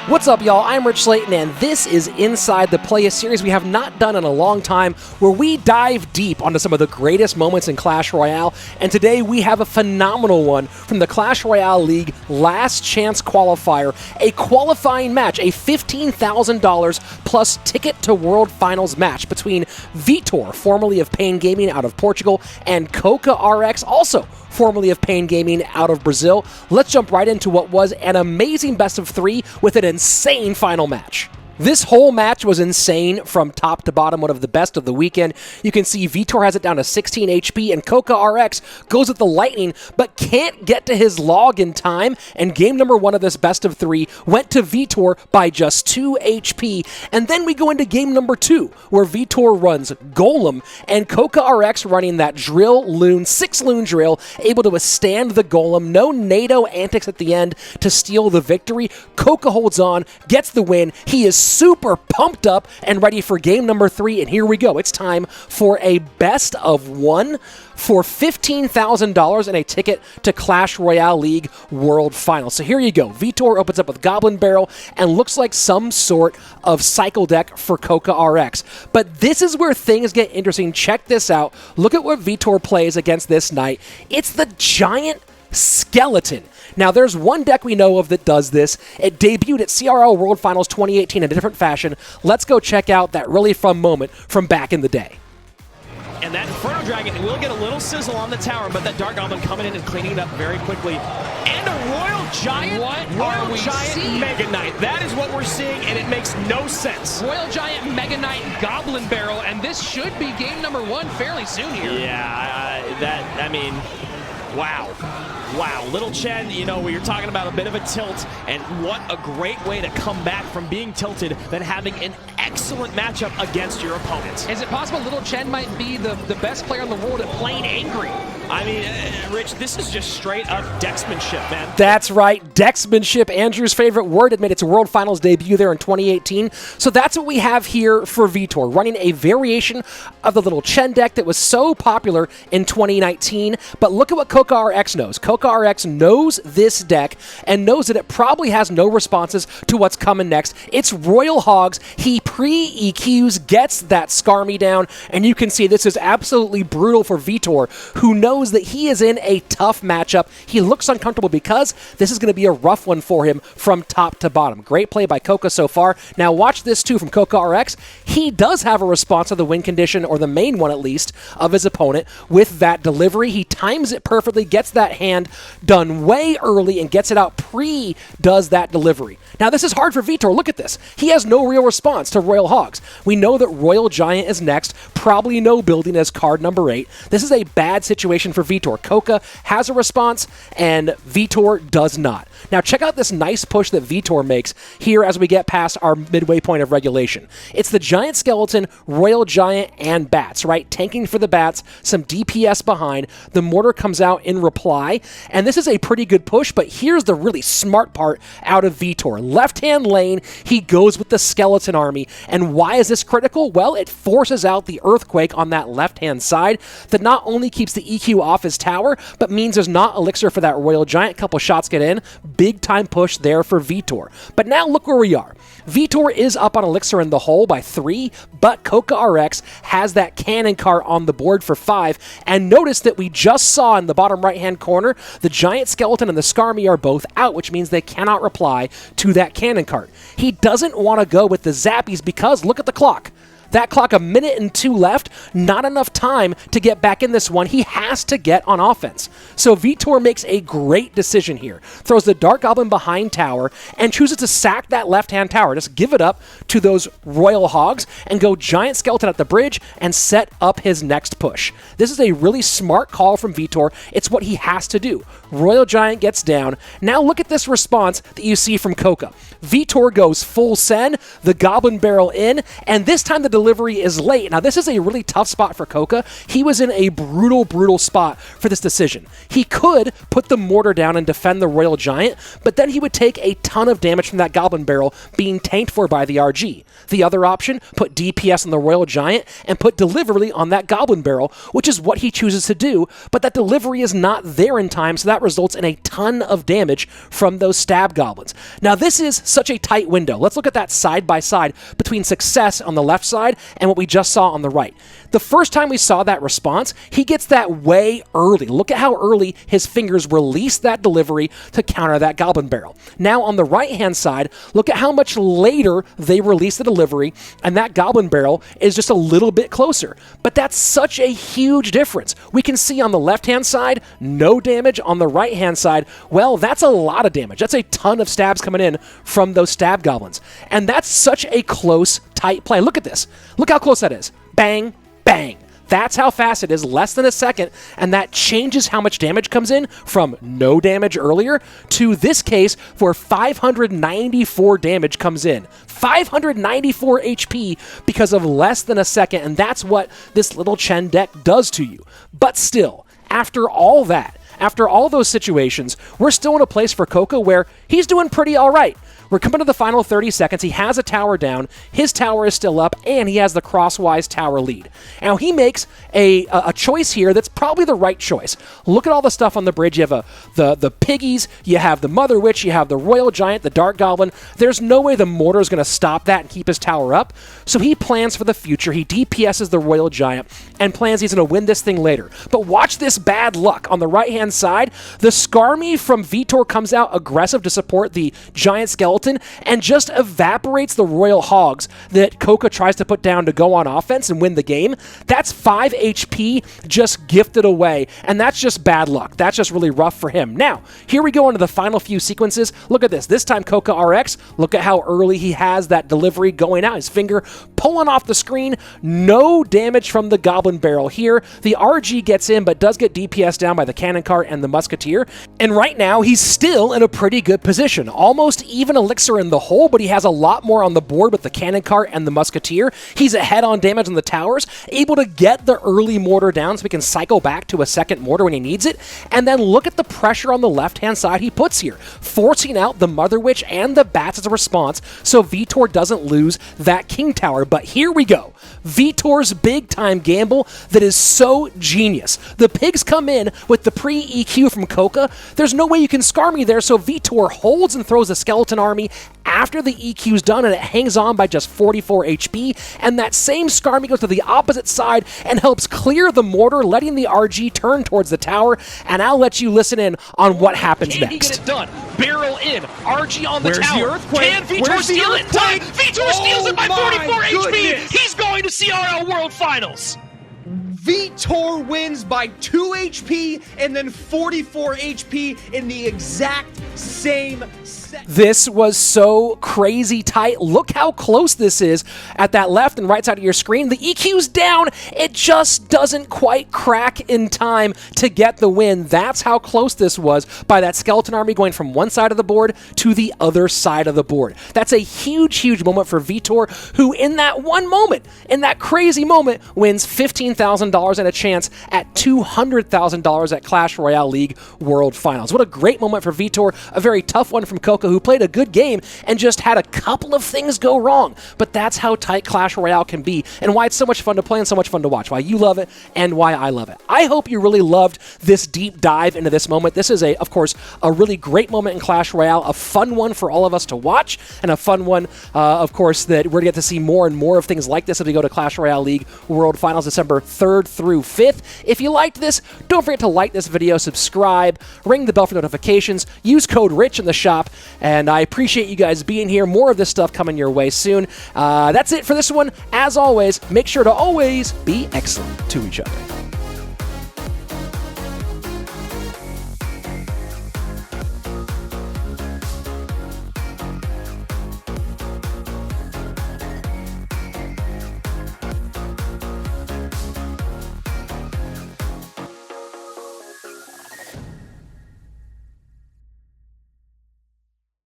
What's up, y'all? I'm Rich Slayton, and this is Inside the Play, a series we have not done in a long time, where we dive deep onto some of the greatest moments in Clash Royale, and today we have a phenomenal one from the Clash Royale League Last Chance Qualifier, a qualifying match, a $15,000 plus ticket to World Finals match between Vitor, formerly of Pain Gaming out of Portugal, and CocaRX, also formerly of Pain Gaming out of Brazil. Let's jump right into what was an amazing best of three with an insane final match. This whole match was insane from top to bottom, one of the best of the weekend. You can see Vitor has it down to 16 HP, and CocaRX goes with the lightning, but can't get to his log in time, and game number one of this best of three went to Vitor by just 2 HP. And then we go into game number two, where Vitor runs Golem, and CocaRX running that drill loon, 6-loon drill, able to withstand the Golem. No NATO antics at the end to steal the victory. Coca holds on, gets the win. He is super pumped up and ready for game number three, and here we go. It's time for a best of one for $15,000 and a ticket to Clash Royale League World Finals. So here you go. Vitor opens up with Goblin Barrel and looks like some sort of cycle deck for CocaRX. But this is where things get interesting. Check this out. Look at what Vitor plays against this knight. It's the Giant Skeleton. Now, there's one deck we know of that does this. It debuted at CRL World Finals 2018 in a different fashion. Let's go check out that really fun moment from back in the day. And that Inferno Dragon will get a little sizzle on the tower, but that Dark Goblin coming in and cleaning it up very quickly. And a Royal Giant, Royal Giant Mega Knight. That is what we're seeing, and it makes no sense. Royal Giant Mega Knight Goblin Barrel, and this should be game number one fairly soon here. Yeah, I mean, wow. Wow, Little Chen, you know, you're talking about a bit of a tilt, and what a great way to come back from being tilted than having an excellent matchup against your opponent. Is it possible Little Chen might be the best player in the world at playing angry? I mean, Rich, this is just straight up decksmanship, man. That's right, decksmanship, Andrew's favorite word. It made its World Finals debut there in 2018. So that's what we have here for Vitor, running a variation of the Little Chen deck that was so popular in 2019. But look at what CocaRX knows. CocaRX knows this deck and knows that it probably has no responses to what's coming next. It's Royal Hogs. He pre-EQs, gets that Skarmy down, and you can see this is absolutely brutal for Vitor, who knows that he is in a tough matchup. He looks uncomfortable because this is going to be a rough one for him from top to bottom. Great play by Coca so far. Now watch this too from CocaRX. He does have a response to the win condition, or the main one at least, of his opponent with that delivery. He times it perfectly, gets that hand done way early, and gets it out does that delivery. Now this is hard for Vitor. Look at this. He has no real response to Royal Hogs. We know that Royal Giant is next, probably no building as card number 8. This is a bad situation for Vitor. Coca has a response, and Vitor does not. Now check out this nice push that Vitor makes here as we get past our midway point of regulation. It's the Giant Skeleton, Royal Giant, and Bats, right? Tanking for the Bats, some DPS behind. The Mortar comes out in reply, and this is a pretty good push, but here's the really smart part out of Vitor. Left-hand lane, he goes with the Skeleton Army, and why is this critical? Well, it forces out the Earthquake on that left-hand side that not only keeps the EQ off his tower, but means there's not Elixir for that Royal Giant. Couple shots get in. Big time push there for Vitor. But now look where we are. Vitor is up on Elixir in the hole by 3, but CocaRX has that cannon cart on the board for 5, and notice that we just saw in the bottom right-hand corner, the Giant Skeleton and the Skarmy are both out, which means they cannot reply to that cannon cart. He doesn't want to go with the Zappies because look at the clock. That clock, 1 minute and 2 left, not enough time to get back in this one. He has to get on offense. So Vitor makes a great decision here. Throws the Dark Goblin behind tower and chooses to sack that left-hand tower. Just give it up to those Royal Hogs and go Giant Skeleton at the bridge and set up his next push. This is a really smart call from Vitor. It's what he has to do. Royal Giant gets down. Now look at this response that you see from Coca. Vitor goes full send, the Goblin Barrel in, and this time the delivery is late. Now, this is a really tough spot for Coca. He was in a brutal, brutal spot for this decision. He could put the mortar down and defend the Royal Giant, but then he would take a ton of damage from that Goblin Barrel being tanked for by the RG. The other option, put DPS on the Royal Giant and put delivery on that Goblin Barrel, which is what he chooses to do, but that delivery is not there in time, so that results in a ton of damage from those stab goblins. Now, this is such a tight window. Let's look at that side by side between success on the left side and what we just saw on the right. The first time we saw that response, he gets that way early. Look at how early his fingers release that delivery to counter that Goblin Barrel. Now, on the right-hand side, look at how much later they release the delivery, and that Goblin Barrel is just a little bit closer. But that's such a huge difference. We can see on the left-hand side, no damage. On the right-hand side, well, that's a lot of damage. That's a ton of stabs coming in from those stab goblins. And that's such a close, tight play. Look at this. Look how close that is. Bang, bang. That's how fast it is, less than a second, and that changes how much damage comes in from no damage earlier to this case where 594 damage comes in. 594 HP because of less than a second, and that's what this little Chen deck does to you. But still, after all that, after all those situations, we're still in a place for Coca where he's doing pretty all right. We're coming to the final 30 seconds. He has a tower down. His tower is still up, and he has the crosswise tower lead. Now, he makes a choice here that's probably the right choice. Look at all the stuff on the bridge. You have the piggies, you have the Mother Witch, you have the Royal Giant, the Dark Goblin. There's no way the mortar is going to stop that and keep his tower up. So he plans for the future. He DPSs the Royal Giant and plans he's going to win this thing later. But watch this bad luck. On the right-hand side, the Skarmy from Vitor comes out aggressive to support the Giant Skeleton and just evaporates the Royal Hogs that Coca tries to put down to go on offense and win the game. That's 5 HP just gifted away, and that's just bad luck. That's just really rough for him. Now, here we go into the final few sequences. Look at this. This time, CocaRX, look at how early he has that delivery going out. His finger pulling off the screen. No damage from the Goblin Barrel here. The RG gets in, but does get DPS down by the Cannon Cart and the Musketeer. And right now, he's still in a pretty good position. Almost even elixir in the hole, but he has a lot more on the board with the Cannon Cart and the Musketeer. He's ahead on damage on the towers, able to get the early mortar down so he can cycle back to a second mortar when he needs it. And then look at the pressure on the left-hand side he puts here, forcing out the Mother Witch and the bats as a response so Vitor doesn't lose that King Tower. But here we go. Vitor's big-time gamble that is so genius. The pigs come in with the pre-EQ from Coca. There's no way you can scar me there, so Vitor holds and throws a skeleton army after the EQ's done, and it hangs on by just 44 HP, and that same Skarmy goes to the opposite side and helps clear the mortar, letting the RG turn towards the tower, and I'll let you listen in on what happens next. Can he get it done? Barrel in, RG on the Where's tower. the earthquake? Can Vitor steal it in time? Vitor steals it by 44 HP! He's going to CRL World Finals! Vitor wins by 2 HP and then 44 HP in the exact same set. This was so crazy tight. Look how close this is at that left and right side of your screen. The EQ's down. It just doesn't quite crack in time to get the win. That's how close this was by that skeleton army going from one side of the board to the other side of the board. That's a huge, huge moment for Vitor, who in that one moment, in that crazy moment, wins $15,000 and a chance at $200,000 at Clash Royale League World Finals. What a great moment for Vitor. A very tough one from Coca, who played a good game and just had a couple of things go wrong. But that's how tight Clash Royale can be, and why it's so much fun to play and so much fun to watch. Why you love it and why I love it. I hope you really loved this deep dive into this moment. This is, of course, a really great moment in Clash Royale, a fun one for all of us to watch, and a fun one, of course, that we're going to get to see more and more of things like this as we go to Clash Royale League World Finals December 3rd through 5th. If you liked this, don't forget to like this video, subscribe, ring the bell for notifications, use code RICH in the shop, and I appreciate you guys being here. More of this stuff coming your way soon. That's it for this one. As always, make sure to always be excellent to each other.